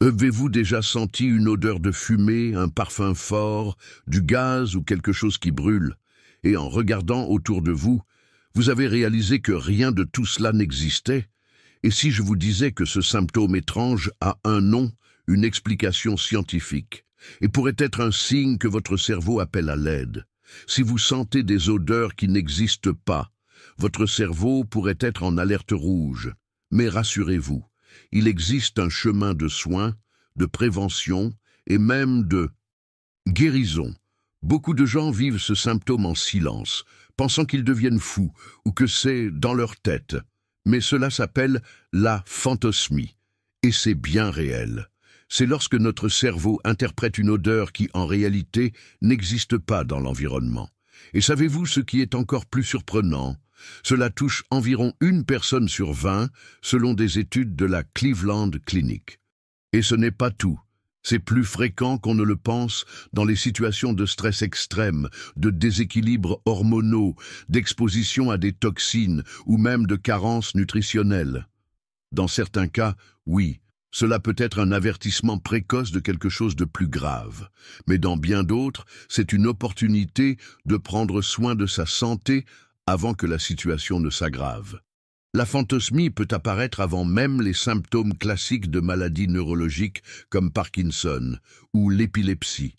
Avez-vous déjà senti une odeur de fumée, un parfum fort, du gaz ou quelque chose qui brûle? Et en regardant autour de vous, vous avez réalisé que rien de tout cela n'existait? Et si je vous disais que ce symptôme étrange a un nom, une explication scientifique, et pourrait être un signe que votre cerveau appelle à l'aide? Si vous sentez des odeurs qui n'existent pas, votre cerveau pourrait être en alerte rouge. Mais rassurez-vous, il existe un chemin de soins, de prévention et même de guérison. Beaucoup de gens vivent ce symptôme en silence, pensant qu'ils deviennent fous ou que c'est dans leur tête. Mais cela s'appelle la phantosmie, et c'est bien réel. C'est lorsque notre cerveau interprète une odeur qui, en réalité, n'existe pas dans l'environnement. Et savez-vous ce qui est encore plus surprenant? Cela touche environ 1 personne sur 20, selon des études de la Cleveland Clinic. Et ce n'est pas tout. C'est plus fréquent qu'on ne le pense dans les situations de stress extrême, de déséquilibres hormonaux, d'exposition à des toxines ou même de carences nutritionnelles. Dans certains cas, oui, cela peut être un avertissement précoce de quelque chose de plus grave. Mais dans bien d'autres, c'est une opportunité de prendre soin de sa santé avant que la situation ne s'aggrave. La phantosmie peut apparaître avant même les symptômes classiques de maladies neurologiques comme Parkinson ou l'épilepsie.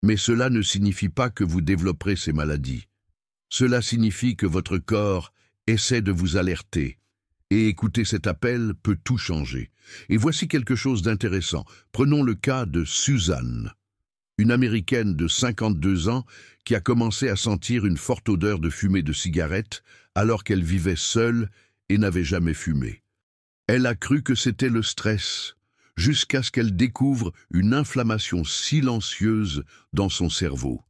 Mais cela ne signifie pas que vous développerez ces maladies. Cela signifie que votre corps essaie de vous alerter. Et écouter cet appel peut tout changer. Et voici quelque chose d'intéressant. Prenons le cas de Suzanne, une Américaine de 52 ans qui a commencé à sentir une forte odeur de fumée de cigarette alors qu'elle vivait seule et n'avait jamais fumé. Elle a cru que c'était le stress, jusqu'à ce qu'elle découvre une inflammation silencieuse dans son cerveau.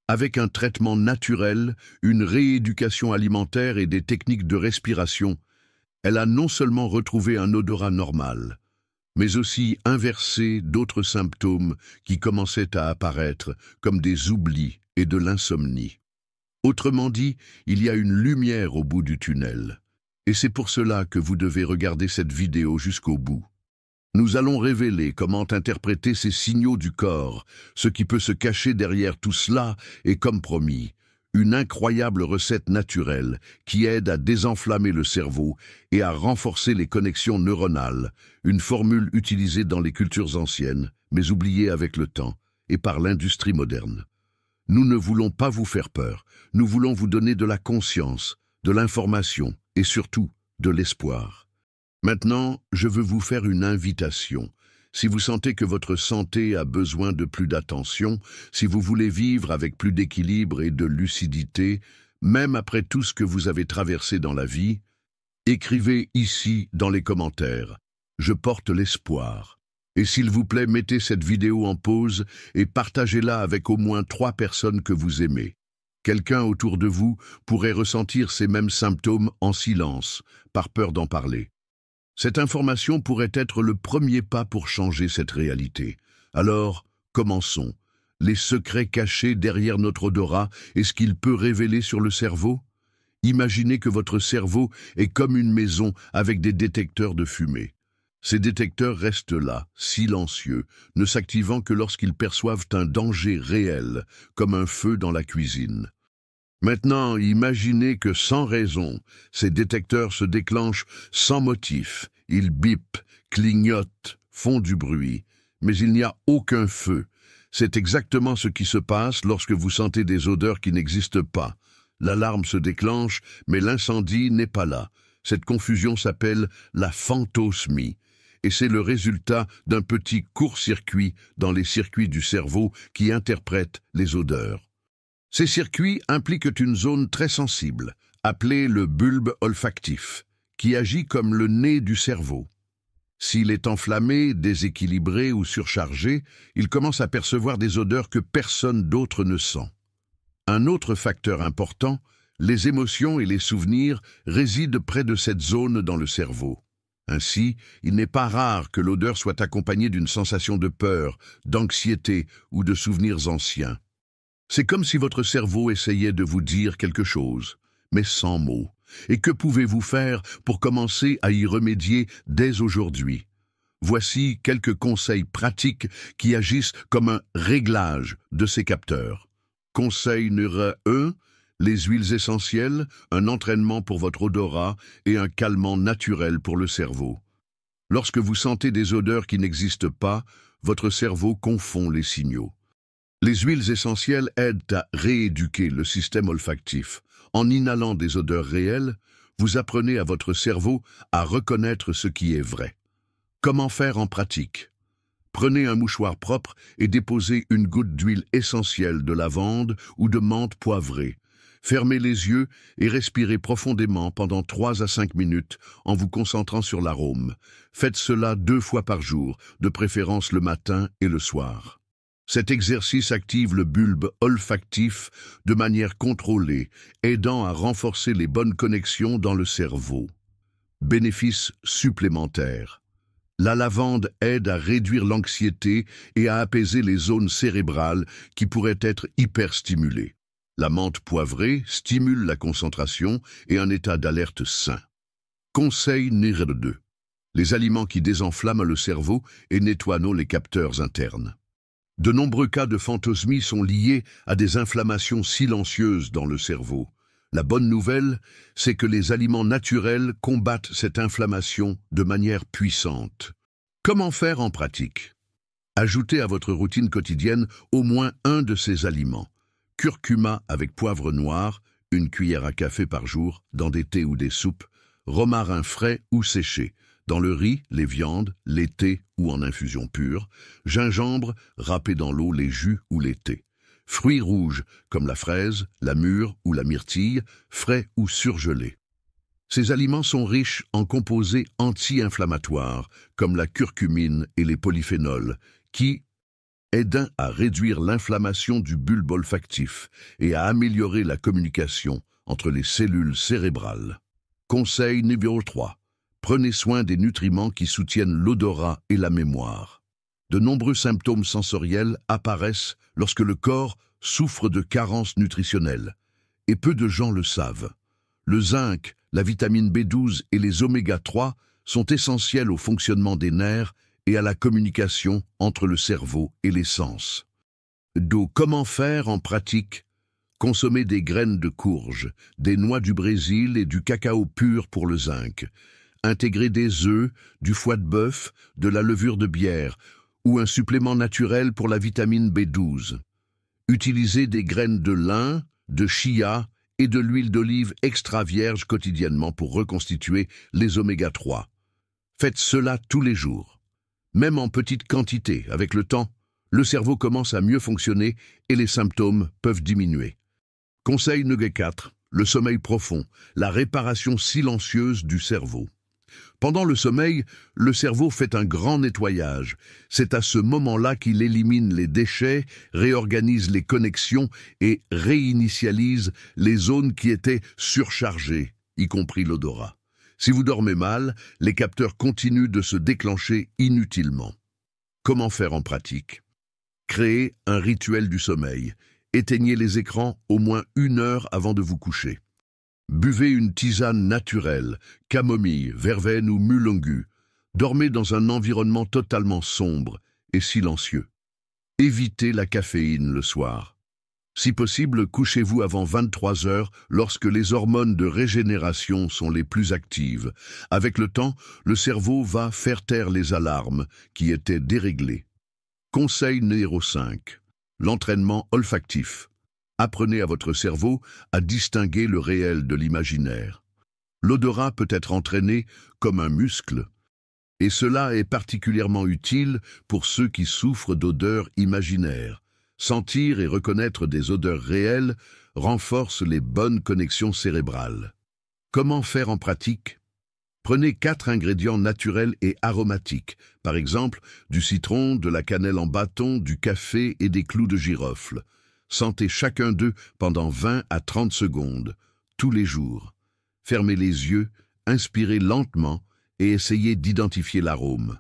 Avec un traitement naturel, une rééducation alimentaire et des techniques de respiration, elle a non seulement retrouvé un odorat normal, mais aussi inversé d'autres symptômes qui commençaient à apparaître, comme des oublis et de l'insomnie. Autrement dit, il y a une lumière au bout du tunnel. Et c'est pour cela que vous devez regarder cette vidéo jusqu'au bout. Nous allons révéler comment interpréter ces signaux du corps, ce qui peut se cacher derrière tout cela, et comme promis, une incroyable recette naturelle qui aide à désenflammer le cerveau et à renforcer les connexions neuronales, une formule utilisée dans les cultures anciennes, mais oubliée avec le temps et par l'industrie moderne. Nous ne voulons pas vous faire peur, nous voulons vous donner de la conscience, de l'information et surtout de l'espoir. Maintenant, je veux vous faire une invitation. Si vous sentez que votre santé a besoin de plus d'attention, si vous voulez vivre avec plus d'équilibre et de lucidité, même après tout ce que vous avez traversé dans la vie, écrivez ici dans les commentaires « Je porte l'espoir ». Et s'il vous plaît, mettez cette vidéo en pause et partagez-la avec au moins 3 personnes que vous aimez. Quelqu'un autour de vous pourrait ressentir ces mêmes symptômes en silence, par peur d'en parler. Cette information pourrait être le premier pas pour changer cette réalité. Alors, commençons. Les secrets cachés derrière notre odorat et ce qu'il peut révéler sur le cerveau? Imaginez que votre cerveau est comme une maison avec des détecteurs de fumée. Ces détecteurs restent là, silencieux, ne s'activant que lorsqu'ils perçoivent un danger réel, comme un feu dans la cuisine. Maintenant, imaginez que sans raison, ces détecteurs se déclenchent sans motif. Ils bipent, clignotent, font du bruit, mais il n'y a aucun feu. C'est exactement ce qui se passe lorsque vous sentez des odeurs qui n'existent pas. L'alarme se déclenche, mais l'incendie n'est pas là. Cette confusion s'appelle la phantosmie, et c'est le résultat d'un petit court-circuit dans les circuits du cerveau qui interprètent les odeurs. Ces circuits impliquent une zone très sensible, appelée le bulbe olfactif, qui agit comme le nez du cerveau. S'il est enflammé, déséquilibré ou surchargé, il commence à percevoir des odeurs que personne d'autre ne sent. Un autre facteur important, les émotions et les souvenirs résident près de cette zone dans le cerveau. Ainsi, il n'est pas rare que l'odeur soit accompagnée d'une sensation de peur, d'anxiété ou de souvenirs anciens. C'est comme si votre cerveau essayait de vous dire quelque chose, mais sans mots. Et que pouvez-vous faire pour commencer à y remédier dès aujourd'hui? Voici quelques conseils pratiques qui agissent comme un réglage de ces capteurs. Conseil numéro 1, les huiles essentielles, un entraînement pour votre odorat et un calmant naturel pour le cerveau. Lorsque vous sentez des odeurs qui n'existent pas, votre cerveau confond les signaux. Les huiles essentielles aident à rééduquer le système olfactif. En inhalant des odeurs réelles, vous apprenez à votre cerveau à reconnaître ce qui est vrai. Comment faire en pratique? Prenez un mouchoir propre et déposez une goutte d'huile essentielle de lavande ou de menthe poivrée. Fermez les yeux et respirez profondément pendant 3 à 5 minutes en vous concentrant sur l'arôme. Faites cela 2 fois par jour, de préférence le matin et le soir. Cet exercice active le bulbe olfactif de manière contrôlée, aidant à renforcer les bonnes connexions dans le cerveau. Bénéfices supplémentaires. La lavande aide à réduire l'anxiété et à apaiser les zones cérébrales qui pourraient être hyperstimulées. La menthe poivrée stimule la concentration et un état d'alerte sain. Conseil numéro 2. Les aliments qui désenflamment le cerveau et nettoient les capteurs internes. De nombreux cas de phantosmie sont liés à des inflammations silencieuses dans le cerveau. La bonne nouvelle, c'est que les aliments naturels combattent cette inflammation de manière puissante. Comment faire en pratique? Ajoutez à votre routine quotidienne au moins un de ces aliments. Curcuma avec poivre noir, 1 cuillère à café par jour, dans des thés ou des soupes. Romarin frais ou séché, dans le riz, les viandes, les thés ou en infusion pure. Gingembre, râpé dans l'eau, les jus ou les thés. Fruits rouges, comme la fraise, la mûre ou la myrtille, frais ou surgelés. Ces aliments sont riches en composés anti-inflammatoires, comme la curcumine et les polyphénols, qui aident à réduire l'inflammation du bulbe olfactif et à améliorer la communication entre les cellules cérébrales. Conseil numéro 3. Prenez soin des nutriments qui soutiennent l'odorat et la mémoire. De nombreux symptômes sensoriels apparaissent lorsque le corps souffre de carences nutritionnelles, et peu de gens le savent. Le zinc, la vitamine B12 et les oméga 3 sont essentiels au fonctionnement des nerfs et à la communication entre le cerveau et les sens. Donc, comment faire en pratique? Consommez des graines de courge, des noix du Brésil et du cacao pur pour le zinc. Intégrez des œufs, du foie de bœuf, de la levure de bière ou un supplément naturel pour la vitamine B12. Utilisez des graines de lin, de chia et de l'huile d'olive extra vierge quotidiennement pour reconstituer les oméga 3. Faites cela tous les jours. Même en petite quantité, avec le temps, le cerveau commence à mieux fonctionner et les symptômes peuvent diminuer. Conseil numéro 4. Le sommeil profond, la réparation silencieuse du cerveau. Pendant le sommeil, le cerveau fait un grand nettoyage. C'est à ce moment-là qu'il élimine les déchets, réorganise les connexions et réinitialise les zones qui étaient surchargées, y compris l'odorat. Si vous dormez mal, les capteurs continuent de se déclencher inutilement. Comment faire en pratique? Créez un rituel du sommeil. Éteignez les écrans au moins 1 heure avant de vous coucher. Buvez une tisane naturelle, camomille, verveine ou mulungu. Dormez dans un environnement totalement sombre et silencieux. Évitez la caféine le soir. Si possible, couchez-vous avant 23 heures lorsque les hormones de régénération sont les plus actives. Avec le temps, le cerveau va faire taire les alarmes qui étaient déréglées. Conseil numéro 5. L'entraînement olfactif. Apprenez à votre cerveau à distinguer le réel de l'imaginaire. L'odorat peut être entraîné comme un muscle, et cela est particulièrement utile pour ceux qui souffrent d'odeurs imaginaires. Sentir et reconnaître des odeurs réelles renforce les bonnes connexions cérébrales. Comment faire en pratique? Prenez 4 ingrédients naturels et aromatiques, par exemple du citron, de la cannelle en bâton, du café et des clous de girofle. Sentez chacun d'eux pendant 20 à 30 secondes, tous les jours. Fermez les yeux, inspirez lentement et essayez d'identifier l'arôme.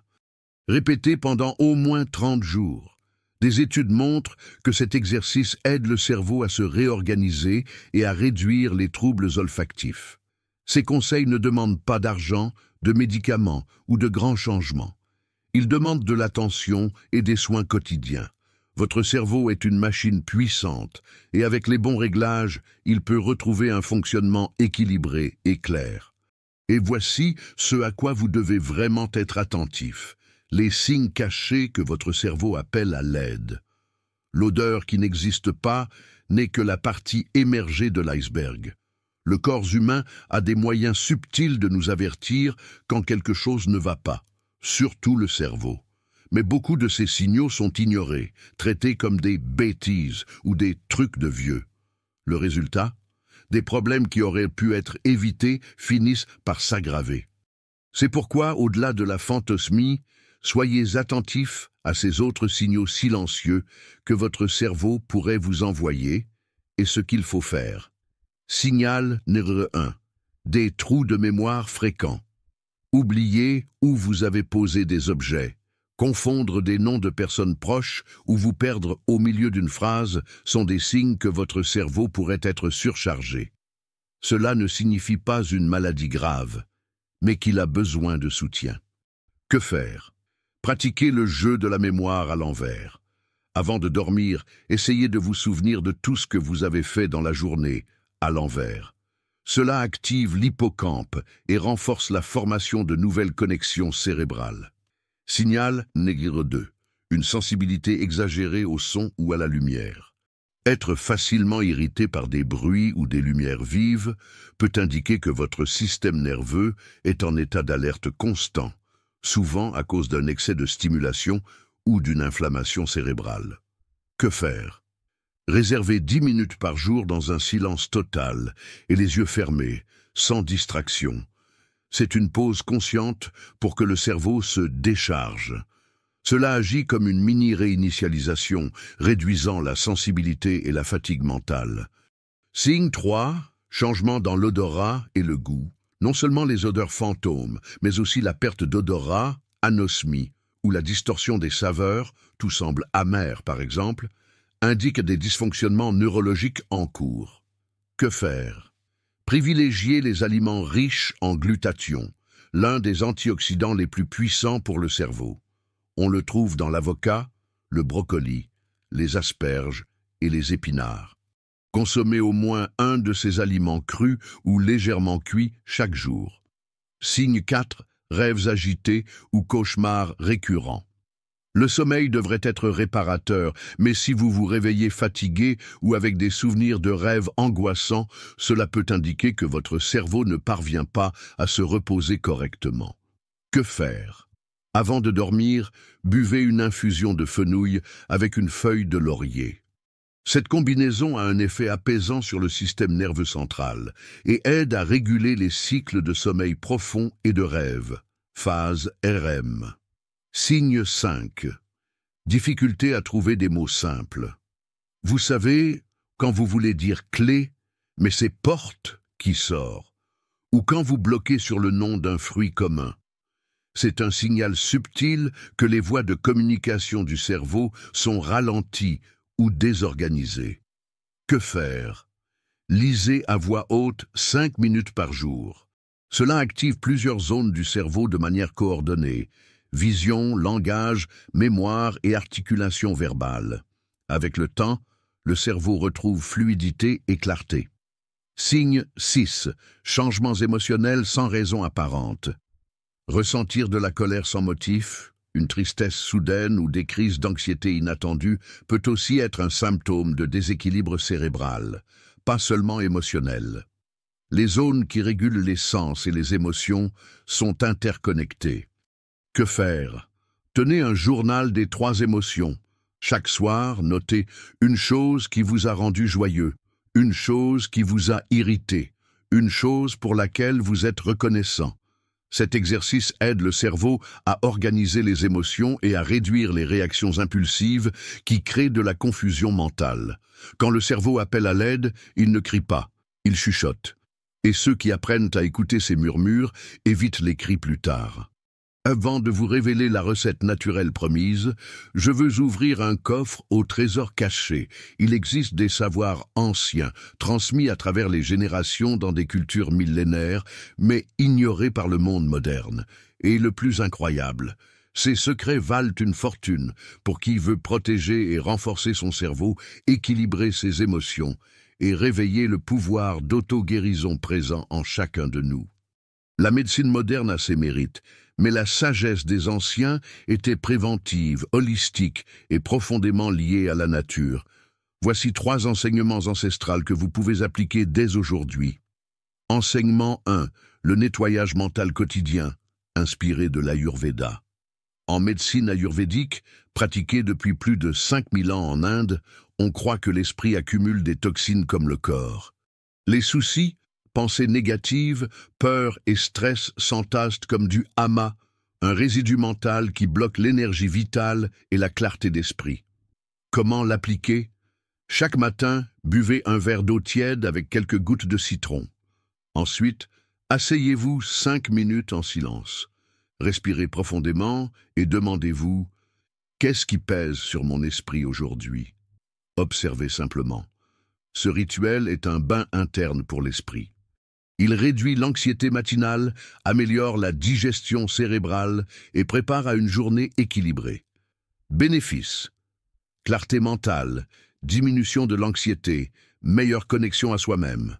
Répétez pendant au moins 30 jours. Des études montrent que cet exercice aide le cerveau à se réorganiser et à réduire les troubles olfactifs. Ces conseils ne demandent pas d'argent, de médicaments ou de grands changements. Il demande de l'attention et des soins quotidiens. Votre cerveau est une machine puissante et avec les bons réglages, il peut retrouver un fonctionnement équilibré et clair. Et voici ce à quoi vous devez vraiment être attentif, les signes cachés que votre cerveau appelle à l'aide. L'odeur qui n'existe pas n'est que la partie émergée de l'iceberg. Le corps humain a des moyens subtils de nous avertir quand quelque chose ne va pas, surtout le cerveau. Mais beaucoup de ces signaux sont ignorés, traités comme des bêtises ou des trucs de vieux. Le résultat ? Des problèmes qui auraient pu être évités finissent par s'aggraver. C'est pourquoi, au-delà de la fantasmie, soyez attentifs à ces autres signaux silencieux que votre cerveau pourrait vous envoyer et ce qu'il faut faire. Signal numéro 1. Des trous de mémoire fréquents. Oubliez où vous avez posé des objets. Confondre des noms de personnes proches ou vous perdre au milieu d'une phrase sont des signes que votre cerveau pourrait être surchargé. Cela ne signifie pas une maladie grave, mais qu'il a besoin de soutien. Que faire? Pratiquez le jeu de la mémoire à l'envers. Avant de dormir, essayez de vous souvenir de tout ce que vous avez fait dans la journée, à l'envers. Cela active l'hippocampe et renforce la formation de nouvelles connexions cérébrales. Signal numéro 2. Une sensibilité exagérée au son ou à la lumière. Être facilement irrité par des bruits ou des lumières vives peut indiquer que votre système nerveux est en état d'alerte constant, souvent à cause d'un excès de stimulation ou d'une inflammation cérébrale. Que faire? Réservez 10 minutes par jour dans un silence total et les yeux fermés, sans distraction. C'est une pause consciente pour que le cerveau se décharge. Cela agit comme une mini-réinitialisation, réduisant la sensibilité et la fatigue mentale. Signe 3, changement dans l'odorat et le goût. Non seulement les odeurs fantômes, mais aussi la perte d'odorat, anosmie, ou la distorsion des saveurs, tout semble amer par exemple, indiquent des dysfonctionnements neurologiques en cours. Que faire? Privilégiez les aliments riches en glutathion, l'un des antioxydants les plus puissants pour le cerveau. On le trouve dans l'avocat, le brocoli, les asperges et les épinards. Consommez au moins un de ces aliments crus ou légèrement cuits chaque jour. Signe 4, rêves agités ou cauchemars récurrents. Le sommeil devrait être réparateur, mais si vous vous réveillez fatigué ou avec des souvenirs de rêves angoissants, cela peut indiquer que votre cerveau ne parvient pas à se reposer correctement. Que faire? Avant de dormir, buvez une infusion de fenouil avec une feuille de laurier. Cette combinaison a un effet apaisant sur le système nerveux central et aide à réguler les cycles de sommeil profond et de rêve, phase REM. Signe 5. Difficulté à trouver des mots simples. Vous savez, quand vous voulez dire clé, mais c'est porte qui sort, ou quand vous bloquez sur le nom d'un fruit commun. C'est un signal subtil que les voies de communication du cerveau sont ralenties ou désorganisées. Que faire? Lisez à voix haute 5 minutes par jour. Cela active plusieurs zones du cerveau de manière coordonnée. Vision, langage, mémoire et articulation verbale. Avec le temps, le cerveau retrouve fluidité et clarté. Signe 6. Changements émotionnels sans raison apparente. Ressentir de la colère sans motif, une tristesse soudaine ou des crises d'anxiété inattendues peut aussi être un symptôme de déséquilibre cérébral, pas seulement émotionnel. Les zones qui régulent les sens et les émotions sont interconnectées. Que faire? Tenez un journal des 3 émotions. Chaque soir, notez une chose qui vous a rendu joyeux, une chose qui vous a irrité, une chose pour laquelle vous êtes reconnaissant. Cet exercice aide le cerveau à organiser les émotions et à réduire les réactions impulsives qui créent de la confusion mentale. Quand le cerveau appelle à l'aide, il ne crie pas, il chuchote. Et ceux qui apprennent à écouter ces murmures évitent les cris plus tard. Avant de vous révéler la recette naturelle promise, je veux ouvrir un coffre au trésor caché. Il existe des savoirs anciens, transmis à travers les générations dans des cultures millénaires, mais ignorés par le monde moderne. Et le plus incroyable, Ces secrets valent une fortune pour qui veut protéger et renforcer son cerveau, équilibrer ses émotions et réveiller le pouvoir d'auto-guérison présent en chacun de nous. La médecine moderne a ses mérites, mais la sagesse des anciens était préventive, holistique et profondément liée à la nature. Voici 3 enseignements ancestraux que vous pouvez appliquer dès aujourd'hui. Enseignement 1. Le nettoyage mental quotidien, inspiré de l'Ayurveda. En médecine ayurvédique, pratiquée depuis plus de 5000 ans en Inde, on croit que l'esprit accumule des toxines comme le corps. Les soucis, pensées négatives, peurs et stress s'entassent comme du hama, un résidu mental qui bloque l'énergie vitale et la clarté d'esprit. Comment l'appliquer? Chaque matin, buvez un verre d'eau tiède avec quelques gouttes de citron. Ensuite, asseyez-vous 5 minutes en silence. Respirez profondément et demandez-vous « Qu'est-ce qui pèse sur mon esprit aujourd'hui ?» Observez simplement. Ce rituel est un bain interne pour l'esprit. Il réduit l'anxiété matinale, améliore la digestion cérébrale et prépare à une journée équilibrée. Bénéfices: clarté mentale, diminution de l'anxiété, meilleure connexion à soi-même.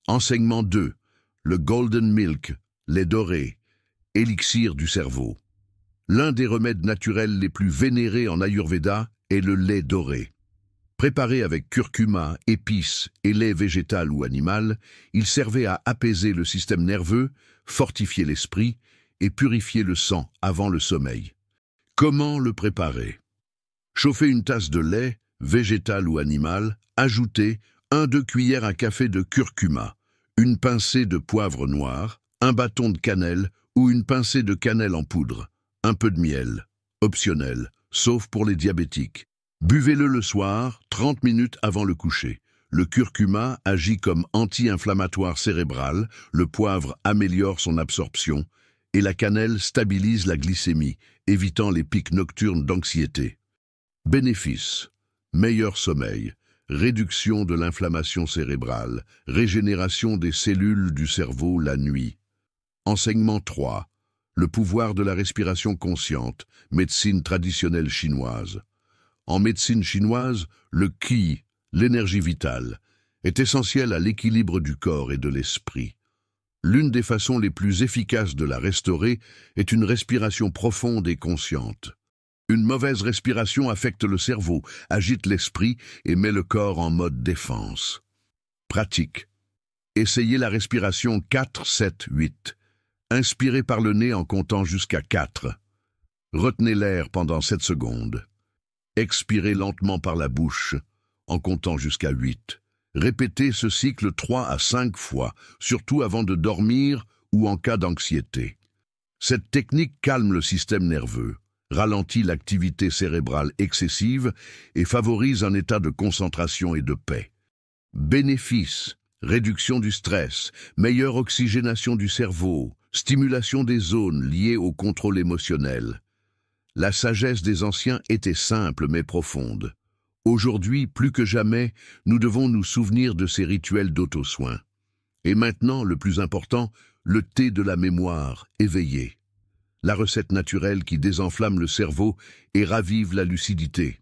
Enseignement 2. Le Golden Milk, lait doré, élixir du cerveau. L'un des remèdes naturels les plus vénérés en Ayurveda est le lait doré. Préparé avec curcuma, épices et lait végétal ou animal, il servait à apaiser le système nerveux, fortifier l'esprit et purifier le sang avant le sommeil. Comment le préparer? Chauffez une tasse de lait, végétal ou animal, ajoutez 1-2 cuillères à café de curcuma, une pincée de poivre noir, un bâton de cannelle ou une pincée de cannelle en poudre, un peu de miel, optionnel, sauf pour les diabétiques. Buvez-le le soir, 30 minutes avant le coucher. Le curcuma agit comme anti-inflammatoire cérébral, le poivre améliore son absorption et la cannelle stabilise la glycémie, évitant les pics nocturnes d'anxiété. Bénéfices: meilleur sommeil, réduction de l'inflammation cérébrale, régénération des cellules du cerveau la nuit. Enseignement 3. Le pouvoir de la respiration consciente, médecine traditionnelle chinoise. En médecine chinoise, le qi, l'énergie vitale, est essentiel à l'équilibre du corps et de l'esprit. L'une des façons les plus efficaces de la restaurer est une respiration profonde et consciente. Une mauvaise respiration affecte le cerveau, agite l'esprit et met le corps en mode défense. Pratique. Essayez la respiration 4-7-8. Inspirez par le nez en comptant jusqu'à 4. Retenez l'air pendant 7 secondes. Expirez lentement par la bouche, en comptant jusqu'à 8. Répétez ce cycle 3 à 5 fois, surtout avant de dormir ou en cas d'anxiété. Cette technique calme le système nerveux, ralentit l'activité cérébrale excessive et favorise un état de concentration et de paix. Bénéfices: réduction du stress, meilleure oxygénation du cerveau, stimulation des zones liées au contrôle émotionnel. La sagesse des anciens était simple mais profonde. Aujourd'hui, plus que jamais, nous devons nous souvenir de ces rituels d'auto-soin. Et maintenant, le plus important, le thé de la mémoire, éveillé. La recette naturelle qui désenflamme le cerveau et ravive la lucidité.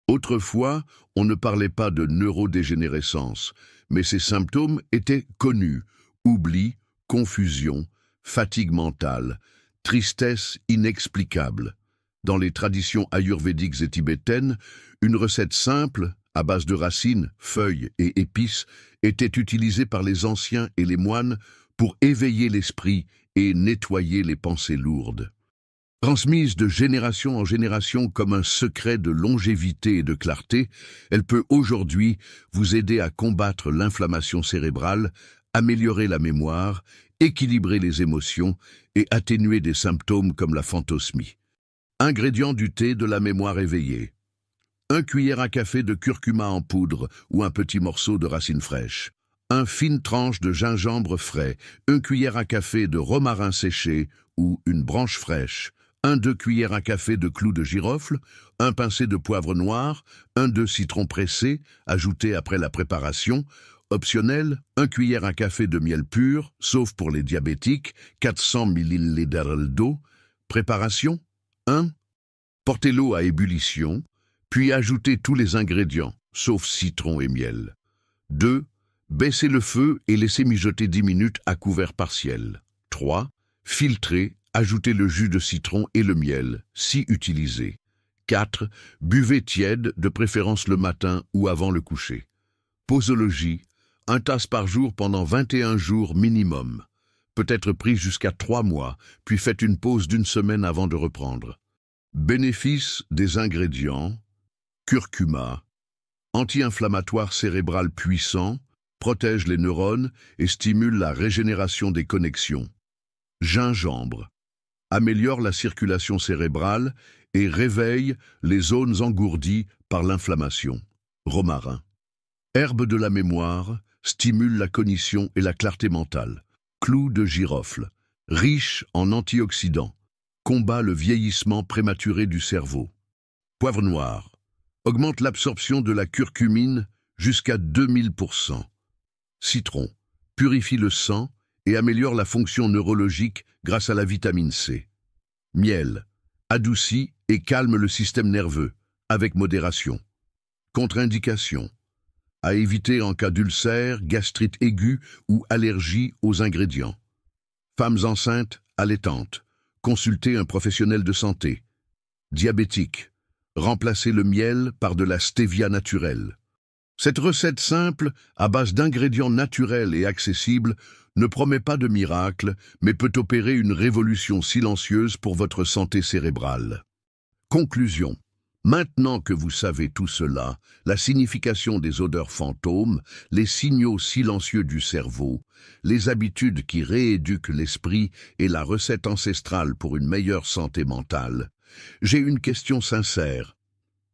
Autrefois, on ne parlait pas de neurodégénérescence, mais ces symptômes étaient connus: oubli, confusion, fatigue mentale, tristesse inexplicable. Dans les traditions ayurvédiques et tibétaines, une recette simple, à base de racines, feuilles et épices, était utilisée par les anciens et les moines pour éveiller l'esprit et nettoyer les pensées lourdes. Transmise de génération en génération comme un secret de longévité et de clarté, elle peut aujourd'hui vous aider à combattre l'inflammation cérébrale, améliorer la mémoire, équilibrer les émotions et atténuer des symptômes comme la phantosmie. Ingrédients du thé de la mémoire éveillée: 1 cuillère à café de curcuma en poudre ou un petit morceau de racine fraîche, 1 fine tranche de gingembre frais, 1 cuillère à café de romarin séché ou une branche fraîche, 1-2 cuillères à café de clous de girofle, 1 pincée de poivre noir, 1-2 citrons pressés, ajoutés après la préparation. Optionnel, 1 cuillère à café de miel pur, sauf pour les diabétiques, 400 ml d'eau. Préparation: 1. Portez l'eau à ébullition, puis ajoutez tous les ingrédients, sauf citron et miel. 2. Baissez le feu et laissez mijoter 10 minutes à couvert partiel. 3. Filtrez, ajoutez le jus de citron et le miel, si utilisé. 4. Buvez tiède, de préférence le matin ou avant le coucher. Posologie. 1 tasse par jour pendant 21 jours minimum. Peut être pris jusqu'à 3 mois, puis faites une pause d'1 semaine avant de reprendre. Bénéfices des ingrédients. Curcuma. Anti-inflammatoire cérébral puissant, protège les neurones et stimule la régénération des connexions. Gingembre. Améliore la circulation cérébrale et réveille les zones engourdies par l'inflammation. Romarin. Herbe de la mémoire, stimule la cognition et la clarté mentale. Clou de girofle. Riche en antioxydants. Combat le vieillissement prématuré du cerveau. Poivre noir. Augmente l'absorption de la curcumine jusqu'à 2000%. Citron. Purifie le sang et améliore la fonction neurologique grâce à la vitamine C. Miel. Adoucit et calme le système nerveux, avec modération. Contre-indication. À éviter en cas d'ulcère, gastrite aiguë ou allergie aux ingrédients. Femmes enceintes, allaitantes. Consultez un professionnel de santé. Diabétique. Remplacez le miel par de la stevia naturelle. Cette recette simple, à base d'ingrédients naturels et accessibles, ne promet pas de miracle, mais peut opérer une révolution silencieuse pour votre santé cérébrale. Conclusion. Maintenant que vous savez tout cela, la signification des odeurs fantômes, les signaux silencieux du cerveau, les habitudes qui rééduquent l'esprit et la recette ancestrale pour une meilleure santé mentale, j'ai une question sincère.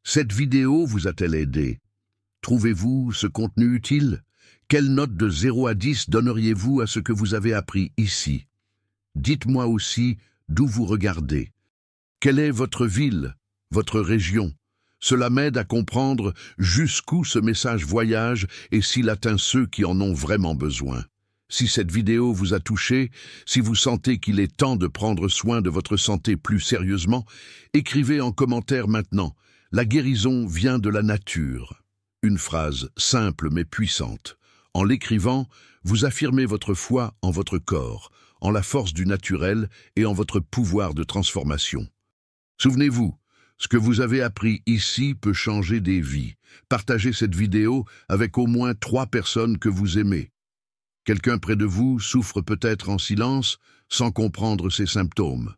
Cette vidéo vous a-t-elle aidé? Trouvez-vous ce contenu utile? Quelle note de 0 à 10 donneriez-vous à ce que vous avez appris ici? Dites-moi aussi d'où vous regardez. Quelle est votre ville, votre région? Cela m'aide à comprendre jusqu'où ce message voyage et s'il atteint ceux qui en ont vraiment besoin. Si cette vidéo vous a touché, si vous sentez qu'il est temps de prendre soin de votre santé plus sérieusement, écrivez en commentaire maintenant « La guérison vient de la nature ». Une phrase simple mais puissante. En l'écrivant, vous affirmez votre foi en votre corps, en la force du naturel et en votre pouvoir de transformation. Souvenez-vous, ce que vous avez appris ici peut changer des vies. Partagez cette vidéo avec au moins 3 personnes que vous aimez. Quelqu'un près de vous souffre peut-être en silence, sans comprendre ses symptômes.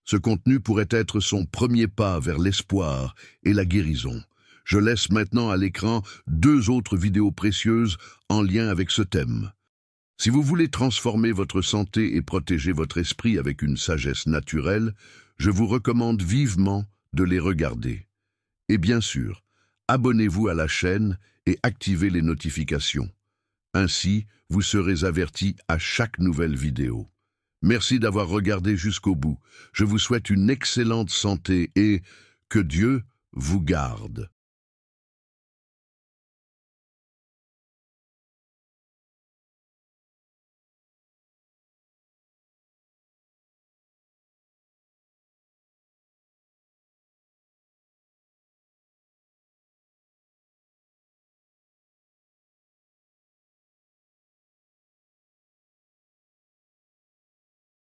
Ce contenu pourrait être son premier pas vers l'espoir et la guérison. Je laisse maintenant à l'écran 2 autres vidéos précieuses en lien avec ce thème. Si vous voulez transformer votre santé et protéger votre esprit avec une sagesse naturelle, je vous recommande vivement de les regarder. Et bien sûr, abonnez-vous à la chaîne et activez les notifications. Ainsi, vous serez averti à chaque nouvelle vidéo. Merci d'avoir regardé jusqu'au bout. Je vous souhaite une excellente santé et que Dieu vous garde.